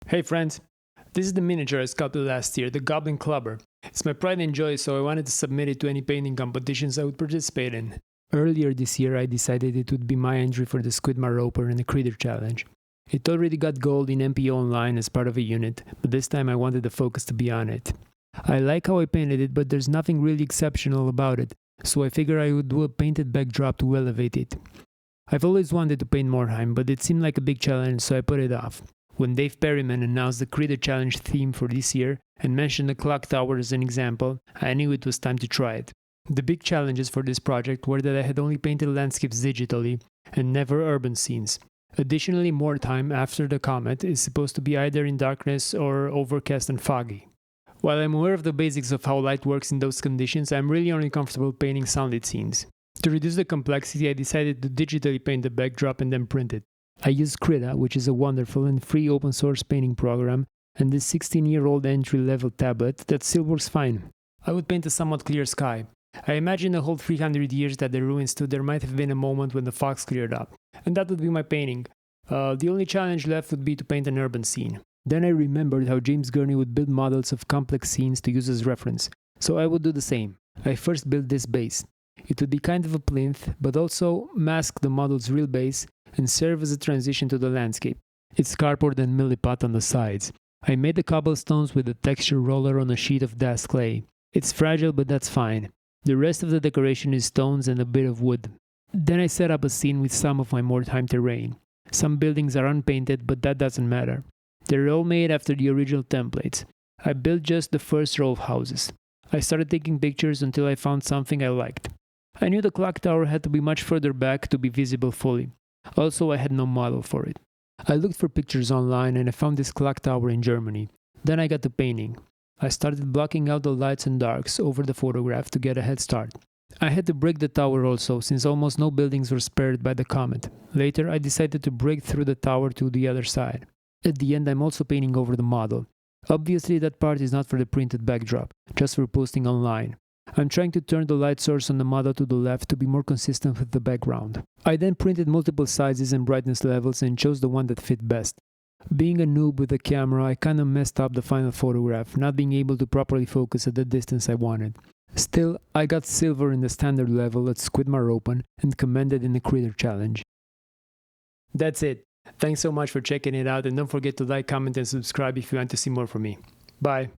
Hey friends, this is the miniature I sculpted last year, the Goblin Clubber. It's my pride and joy, so I wanted to submit it to any painting competitions I would participate in. Earlier this year I decided it would be my entry for the Squidmar Open and the Critter Challenge. It already got gold in MPO Online as part of a unit, but this time I wanted the focus to be on it. I like how I painted it, but there's nothing really exceptional about it, so I figured I would do a painted backdrop to elevate it. I've always wanted to paint Mordheim, but it seemed like a big challenge, so I put it off. When Dave Perryman announced the Critter Challenge theme for this year and mentioned the clock tower as an example, I knew it was time to try it. The big challenges for this project were that I had only painted landscapes digitally and never urban scenes. Additionally, Mordheim, after the comet, is supposed to be either in darkness or overcast and foggy. While I'm aware of the basics of how light works in those conditions, I'm really only comfortable painting sunlit scenes. To reduce the complexity, I decided to digitally paint the backdrop and then print it. I used Krita, which is a wonderful and free open source painting program, and this 16-year-old entry-level tablet that still works fine. I would paint a somewhat clear sky. I imagine the whole 300 years that the ruins stood, there might have been a moment when the fogs cleared up, and that would be my painting. The only challenge left would be to paint an urban scene. Then I remembered how James Gurney would build models of complex scenes to use as reference, so I would do the same. I first built this base. It would be kind of a plinth, but also mask the model's real base and serve as a transition to the landscape. It's cardboard and milliput on the sides. I made the cobblestones with a texture roller on a sheet of DAS clay. It's fragile, but that's fine. The rest of the decoration is stones and a bit of wood. Then I set up a scene with some of my Mordheim terrain. Some buildings are unpainted, but that doesn't matter. They're all made after the original templates. I built just the first row of houses. I started taking pictures until I found something I liked. I knew the clock tower had to be much further back to be visible fully. Also, I had no model for it. I looked for pictures online and I found this clock tower in Germany. Then I got to painting. I started blocking out the lights and darks over the photograph to get a head start. I had to break the tower also, since almost no buildings were spared by the comet. Later, I decided to break through the tower to the other side. At the end, I'm also painting over the model. Obviously, that part is not for the printed backdrop, just for posting online. I'm trying to turn the light source on the model to the left to be more consistent with the background. I then printed multiple sizes and brightness levels and chose the one that fit best. Being a noob with the camera, I kinda messed up the final photograph, not being able to properly focus at the distance I wanted. Still, I got silver in the standard level at Squidmar Open and commended in the Critter Challenge. That's it. Thanks so much for checking it out, and don't forget to like, comment and subscribe if you want to see more from me. Bye.